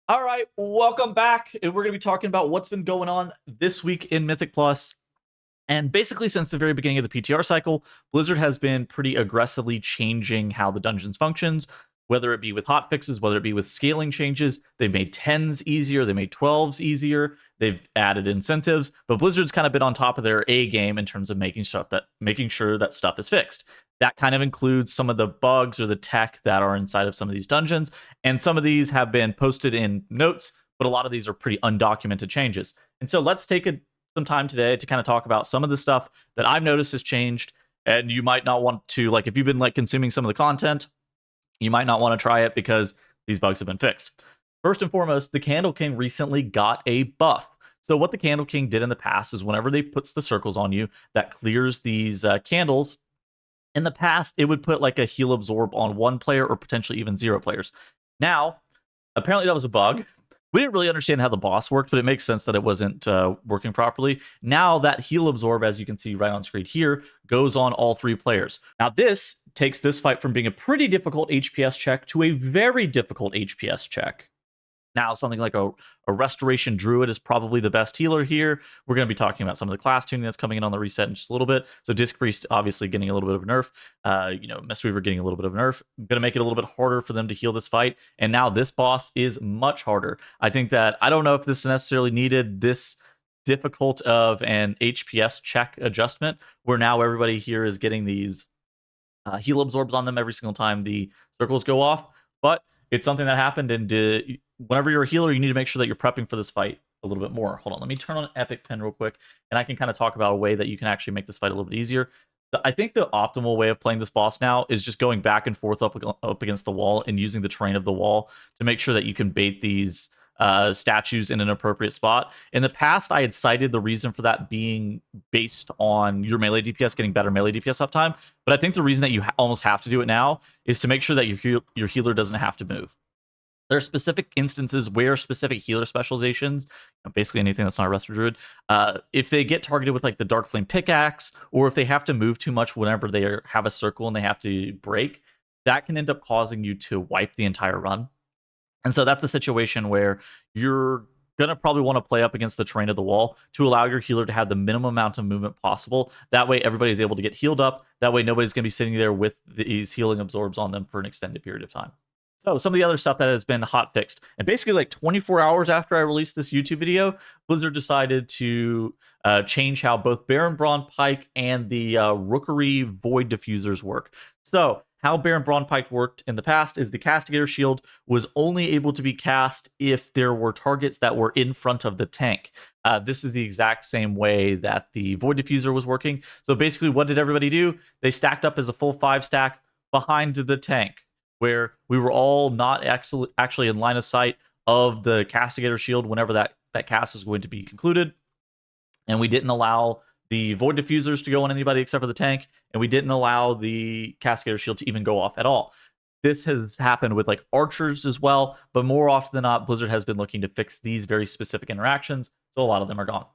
All right, welcome back. We're going to be talking about what's been going on this week in Mythic Plus. And basically, since the very beginning of the PTR cycle, Blizzard has been pretty aggressively changing how the dungeons functions, whether it be with hotfixes, whether it be with scaling changes. They've made 10s easier, they made 12s easier, they've added incentives, but Blizzard's kind of been on top of their A game in terms of making sure that stuff is fixed. That kind of includes some of the bugs or the tech that are inside of some of these dungeons, and some of these have been posted in notes, but a lot of these are pretty undocumented changes. And so let's take some time today to kind of talk about some of the stuff that I've noticed has changed. And you might not want to, like, if you've been like consuming some of the content, you might not want to try it because these bugs have been fixed. First and foremost, the Candle King recently got a buff. So what the Candle King did in the past is whenever they puts the circles on you, that clears these candles. In the past, it would put like a heal absorb on one player or potentially even 0 players. Now, apparently that was a bug. We didn't really understand how the boss worked, but it makes sense that it wasn't working properly. Now that heal absorb, as you can see right on screen here, goes on all 3 players. Now this takes this fight from being a pretty difficult HPS check to a very difficult HPS check. Now, something like a Restoration Druid is probably the best healer here. We're going to be talking about some of the class tuning that's coming in on the reset in just a little bit. So Disc Priest obviously getting a little bit of a nerf. Mistweaver getting a little bit of a nerf. Going to make it a little bit harder for them to heal this fight. And now this boss is much harder. I think that, I don't know if this necessarily needed this difficult of an HPS check adjustment, where now everybody here is getting these heal absorbs on them every single time the circles go off. But it's something that happened, and whenever you're a healer, you need to make sure that you're prepping for this fight a little bit more. Hold on, let me turn on Epic Pen real quick, and I can kind of talk about a way that you can actually make this fight a little bit easier. I think the optimal way of playing this boss now is just going back and forth up against the wall and using the terrain of the wall to make sure that you can bait these statues in an appropriate spot. In the past, I had cited the reason for that being based on your melee DPS getting better melee DPS uptime, but I think the reason that you almost have to do it now is to make sure that your healer doesn't have to move. There are specific instances where specific healer specializations, basically anything that's not a Resto Druid, if they get targeted with like the Dark Flame Pickaxe, or if they have to move too much whenever they have a circle and they have to break, that can end up causing you to wipe the entire run. And so that's a situation where you're going to probably want to play up against the terrain of the wall to allow your healer to have the minimum amount of movement possible. That way everybody's able to get healed up. That way nobody's going to be sitting there with these healing absorbs on them for an extended period of time. So some of the other stuff that has been hot fixed, and basically like 24 hours after I released this YouTube video, Blizzard decided to change how both Baron Braun Pike and the Rookery Void Diffusers work. So how Baron Braun Pike worked in the past is the Castigator Shield was only able to be cast if there were targets that were in front of the tank. This is the exact same way that the Void Diffuser was working. So basically, what did everybody do? They stacked up as a full 5 stack behind the tank, where we were all not actually in line of sight of the Castigator Shield whenever that cast is going to be concluded. And we didn't allow the Void Diffusers to go on anybody except for the tank, and we didn't allow the Castigator Shield to even go off at all. This has happened with like archers as well, but more often than not, Blizzard has been looking to fix these very specific interactions, so a lot of them are gone.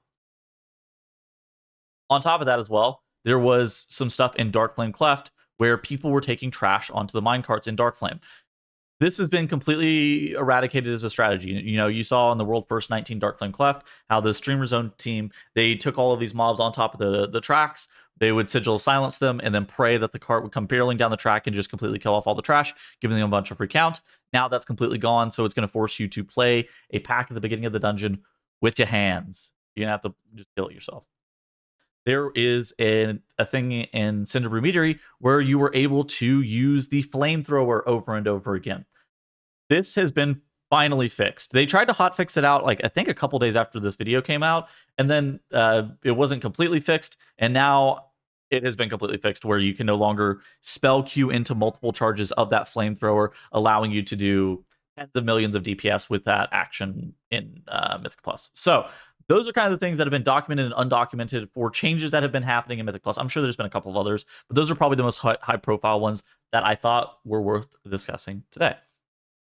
On top of that as well, there was some stuff in Dark Flame Cleft where people were taking trash onto the minecarts in Dark Flame. This has been completely eradicated as a strategy. You know, you saw in the World First 19 Dark Flame Cleft how the Streamer Zone team, they took all of these mobs on top of the tracks. They would sigil silence them and then pray that the cart would come barreling down the track and just completely kill off all the trash, giving them a bunch of free count. Now that's completely gone, so it's going to force you to play a pack at the beginning of the dungeon with your hands. You're going to have to just kill it yourself. There is a thing in Cinderbrew Meadery where you were able to use the flamethrower over and over again. This has been finally fixed. They tried to hotfix it out, like I think a couple days after this video came out, and then it wasn't completely fixed, and now it has been completely fixed where you can no longer spell queue into multiple charges of that flamethrower, allowing you to do tens of millions of DPS with that action in Mythic Plus. So those are kind of the things that have been documented and undocumented for changes that have been happening in Mythic Plus. I'm sure there's been a couple of others, but those are probably the most high profile ones that I thought were worth discussing today.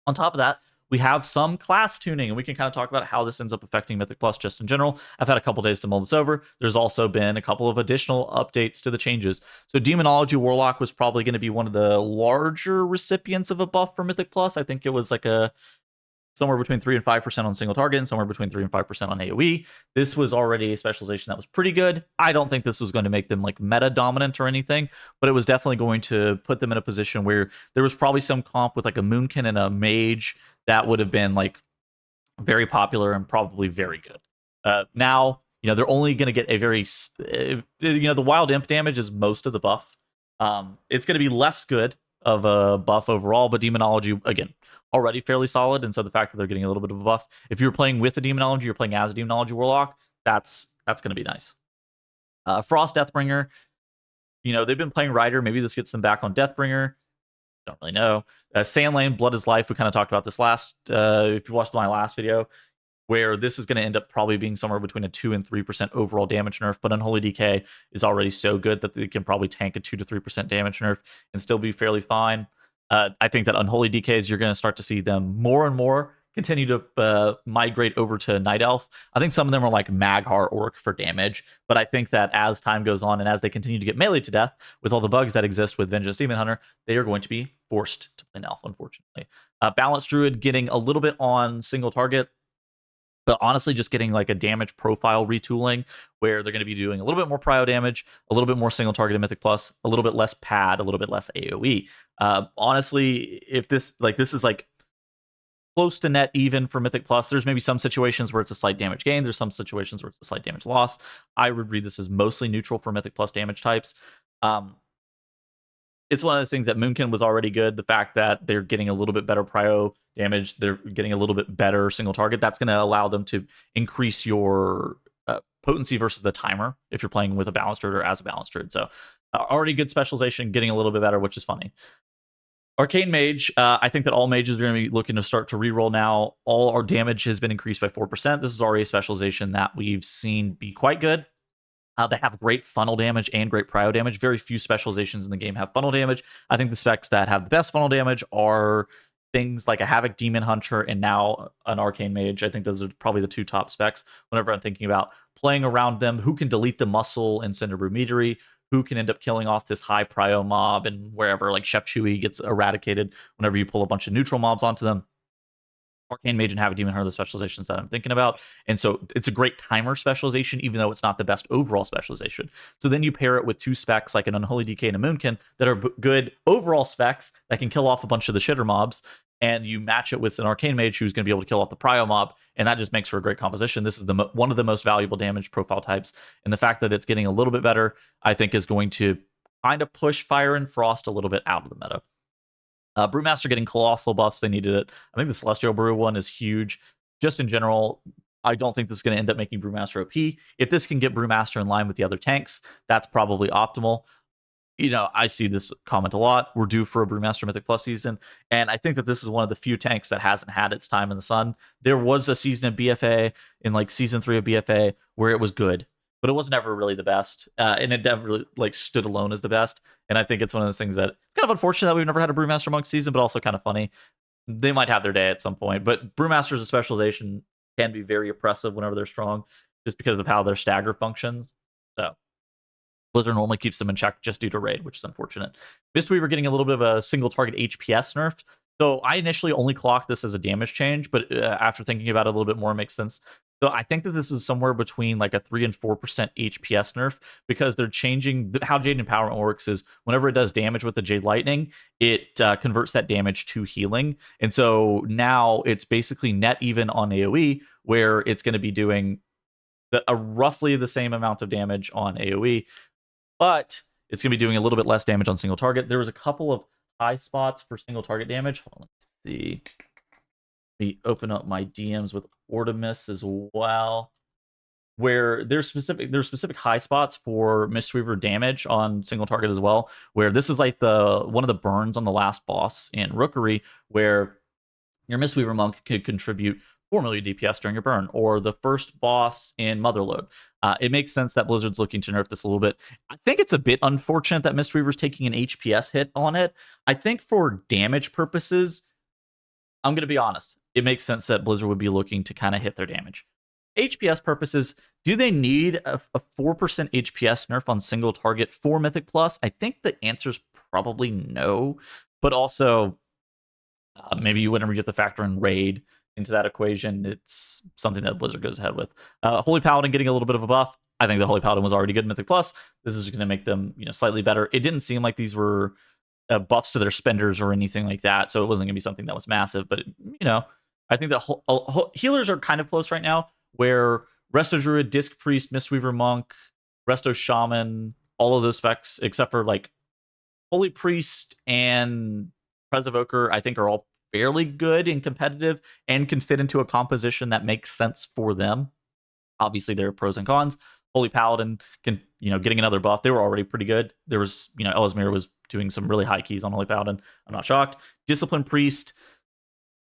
On top of that, we have some class tuning, and we can kind of talk about how this ends up affecting Mythic Plus just in general. I've had a couple days to mull this over. There's also been a couple of additional updates to the changes. So Demonology Warlock was probably going to be one of the larger recipients of a buff for Mythic Plus. I think it was like a somewhere between 3 and 5% on single target, and somewhere between 3 and 5% on AoE. This was already a specialization that was pretty good. I don't think this was going to make them like meta dominant or anything, but it was definitely going to put them in a position where there was probably some comp with like a Moonkin and a Mage that would have been like very popular and probably very good. Now, they're only going to get a very, the Wild Imp damage is most of the buff. It's going to be less good of a buff overall, but Demonology, again, already fairly solid, and so the fact that they're getting a little bit of a buff, if you're playing with a Demonology, you're playing as a Demonology Warlock, that's going to be nice. Frost Deathbringer, they've been playing Rider, maybe this gets them back on Deathbringer, don't really know. Sandlane, Blood is Life, we kind of talked about this last, if you watched my last video, where this is going to end up probably being somewhere between a 2 and 3% overall damage nerf, but Unholy DK is already so good that they can probably tank a 2 to 3% damage nerf and still be fairly fine. I think that Unholy DKs, you're going to start to see them more and more continue to migrate over to Night Elf. I think some of them are like Mag'har Orc for damage, but I think that as time goes on and as they continue to get melee to death with all the bugs that exist with Vengeance Demon Hunter, they are going to be forced to play an Elf, unfortunately. Balanced Druid getting a little bit on single target, but honestly just getting like a damage profile retooling where they're going to be doing a little bit more prio damage, a little bit more single target in Mythic Plus, a little bit less pad, a little bit less AoE. Honestly, if this is like close to net even for Mythic Plus, there's maybe some situations where it's a slight damage gain, there's some situations where it's a slight damage loss. I would read this as mostly neutral for Mythic Plus damage types. It's one of those things that Moonkin was already good. The fact that they're getting a little bit better prio damage, they're getting a little bit better single target, that's going to allow them to increase your potency versus the timer if you're playing with a balanced druid or as a balanced druid. So already good specialization, getting a little bit better, which is funny. Arcane Mage, I think that all mages are going to be looking to start to reroll now. All our damage has been increased by 4%. This is already a specialization that we've seen be quite good. They have great funnel damage and great prio damage. Very few specializations in the game have funnel damage. I think the specs that have the best funnel damage are things like a Havoc Demon Hunter and now an Arcane Mage. I think those are probably the two top specs whenever I'm thinking about playing around them. Who can delete the muscle in Cinderbrew Meadery? Who can end up killing off this high prio mob and wherever, like Chef Chewy gets eradicated whenever you pull a bunch of neutral mobs onto them. Arcane Mage and Havoc Demon Hunter are the specializations that I'm thinking about. And so it's a great timer specialization, even though it's not the best overall specialization. So then you pair it with two specs like an Unholy DK and a Moonkin that are good overall specs that can kill off a bunch of the shitter mobs. And you match it with an Arcane Mage who's going to be able to kill off the prio mob. And that just makes for a great composition. This is one of the most valuable damage profile types. And the fact that it's getting a little bit better, I think, is going to kind of push Fire and Frost a little bit out of the meta. Brewmaster getting colossal buffs. They needed it. I think the Celestial Brew one is huge. Just in general, I don't think this is going to end up making Brewmaster OP. If this can get Brewmaster in line with the other tanks, that's probably optimal. I see this comment a lot. We're due for a Brewmaster Mythic Plus season, and I think that this is one of the few tanks that hasn't had its time in the sun. There was a season of BFA, in like season 3 of BFA, where it was good, but it was never really the best, and it never really like stood alone as the best. And I think it's one of those things that it's kind of unfortunate that we've never had a Brewmaster Monk season, but also kind of funny. They might have their day at some point, but Brewmasters of specialization can be very oppressive whenever they're strong, just because of how their stagger functions. So Blizzard normally keeps them in check just due to raid, which is unfortunate. Mistweaver getting a little bit of a single target HPS nerf. So I initially only clocked this as a damage change, but after thinking about it a little bit more, it makes sense. So I think that this is somewhere between like a 3 and 4% HPS nerf, because they're changing how Jade Empowerment works is whenever it does damage with the Jade Lightning, it converts that damage to healing. And so now it's basically net even on AoE, where it's going to be doing roughly the same amount of damage on AoE, but it's going to be doing a little bit less damage on single target. There was a couple of high spots for single target damage. Hold on, let's see. Let me open up my DMs with Ortimus as well, where there's specific high spots for Mistweaver damage on single target as well, where this is like one of the burns on the last boss in Rookery, where your Mistweaver Monk could contribute 4 million DPS during your burn, or the first boss in Motherlode. It makes sense that Blizzard's looking to nerf this a little bit. I think it's a bit unfortunate that Mistweaver's taking an HPS hit on it. I think for damage purposes, I'm going to be honest, it makes sense that Blizzard would be looking to kind of hit their damage. HPS purposes, do they need a 4% HPS nerf on single target for Mythic Plus? I think the answer is probably no, but also maybe you wouldn't get the factor in raid. into that equation, it's something that Blizzard goes ahead with. Holy Paladin getting a little bit of a buff. I think the Holy Paladin was already good in Mythic Plus. This is going to make them, slightly better. It didn't seem like these were buffs to their spenders or anything like that, so it wasn't going to be something that was massive. But I think that healers are kind of close right now, where Resto Druid, Disc Priest, Mistweaver Monk, Resto Shaman, all of those specs except for like Holy Priest and Pres Evoker, I think are all fairly good and competitive and can fit into a composition that makes sense for them. Obviously, there are pros and cons. Holy Paladin can, getting another buff. They were already pretty good. There was, Ellesmere was doing some really high keys on Holy Paladin. I'm not shocked. Discipline Priest.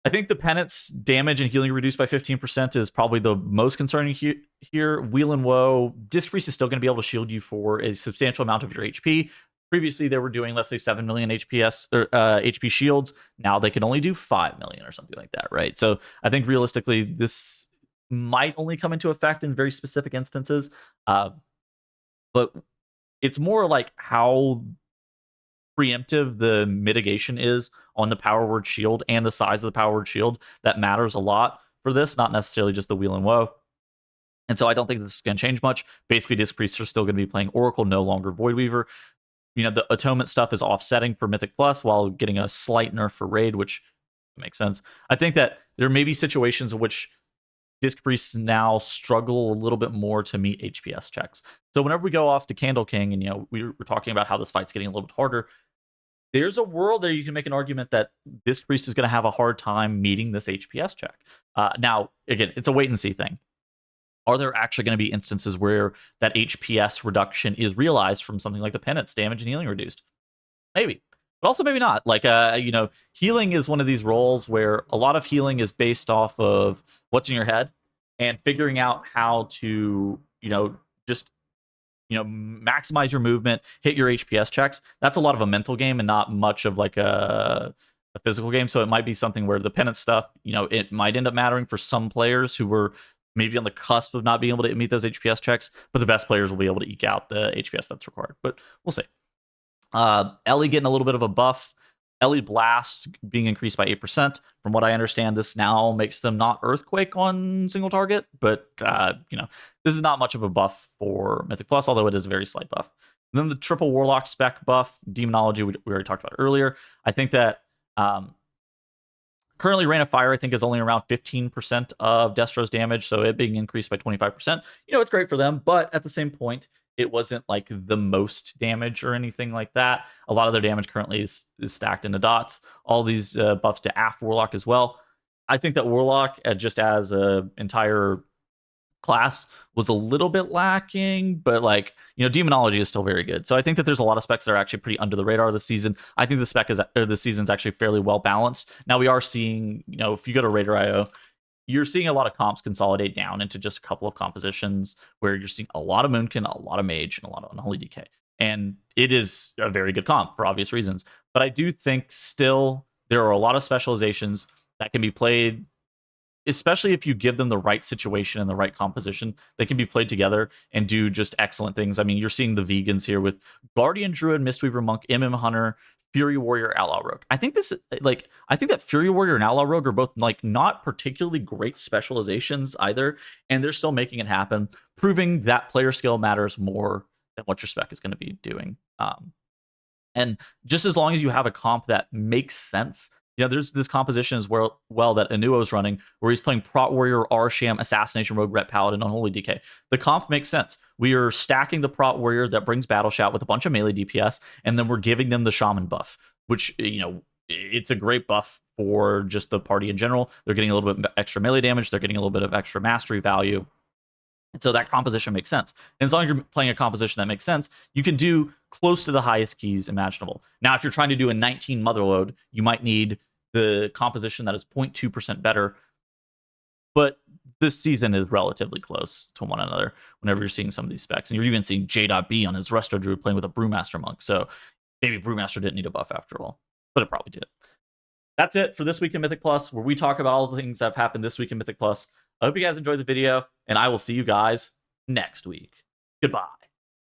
I think the penance damage and healing reduced by 15% is probably the most concerning here. Wheel and Woe. Disc Priest is still going to be able to shield you for a substantial amount of your HP. Previously, they were doing, let's say, 7 million HP shields. Now they can only do 5 million or something like that, right? So I think realistically, this might only come into effect in very specific instances. But it's more like how preemptive the mitigation is on the power word shield and the size of the power word shield that matters a lot for this, not necessarily just the Wheel and Woe. And so I don't think this is going to change much. Basically, Disc Priests are still going to be playing Oracle, no longer Void Weaver. The Atonement stuff is offsetting for Mythic Plus while getting a slight nerf for Raid, which makes sense. I think that there may be situations in which Disc Priests now struggle a little bit more to meet HPS checks. So whenever we go off to Candle King, and we were talking about how this fight's getting a little bit harder, there's a world there you can make an argument that Disc Priest is going to have a hard time meeting this HPS check. Now, again, it's a wait and see thing. Are there actually going to be instances where that HPS reduction is realized from something like the penance, damage and healing reduced? Maybe. But also maybe not. Like, healing is one of these roles where a lot of healing is based off of what's in your head and figuring out how to, just, maximize your movement, hit your HPS checks. That's a lot of a mental game and not much of like a physical game. So it might be something where the penance stuff, it might end up mattering for some players who were maybe on the cusp of not being able to meet those HPS checks, but the best players will be able to eke out the HPS that's required. But we'll see. Ellie getting a little bit of a buff. Ellie Blast being increased by 8%. From what I understand, this now makes them not Earthquake on single target, but this is not much of a buff for Mythic Plus, although it is a very slight buff. And then the triple Warlock spec buff, Demonology, we already talked about earlier. I think that currently Rain of Fire, I think, is only around 15% of Destro's damage, so it being increased by 25%, it's great for them, but at the same point, it wasn't like the most damage or anything like that. A lot of their damage currently is stacked into dots. All these buffs to AF Warlock as well. I think that Warlock, just as an entire class, was a little bit lacking, but Demonology is still very good. So I think that there's a lot of specs that are actually pretty under the radar this season. I think the season's actually fairly well balanced. Now we are seeing, if you go to Raider.io, you're seeing a lot of comps consolidate down into just a couple of compositions where you're seeing a lot of Moonkin, a lot of Mage, and a lot of Unholy DK. And it is a very good comp for obvious reasons. But I do think still there are a lot of specializations that can be played, especially if you give them the right situation and the right composition. They can be played together and do just excellent things. I mean, you're seeing the vegans here with Guardian Druid, Mistweaver Monk, Hunter, Fury Warrior, Outlaw Rogue. I think that Fury Warrior and Outlaw Rogue are both not particularly great specializations either, and they're still making it happen, proving that player skill matters more than what your spec is going to be doing. And just as long as you have a comp that makes sense, there's this composition as well that Anuo's running, where he's playing Prot Warrior, Arsham, Assassination Rogue, Ret Paladin, Unholy DK. The comp makes sense. We are stacking the Prot Warrior that brings Battle Shout with a bunch of melee DPS, and then we're giving them the Shaman buff, which, it's a great buff for just the party in general. They're getting a little bit extra melee damage. They're getting a little bit of extra mastery value. And so that composition makes sense. And as long as you're playing a composition that makes sense, you can do close to the highest keys imaginable. Now, if you're trying to do a 19 Motherload, you might need the composition that is 0.2% better. But this season is relatively close to one another whenever you're seeing some of these specs. And you're even seeing J.B on his Resto Druid playing with a Brewmaster Monk. So maybe Brewmaster didn't need a buff after all, but it probably did. That's it for this week in Mythic Plus, where we talk about all the things that have happened this week in Mythic Plus. I hope you guys enjoyed the video, and I will see you guys next week. Goodbye.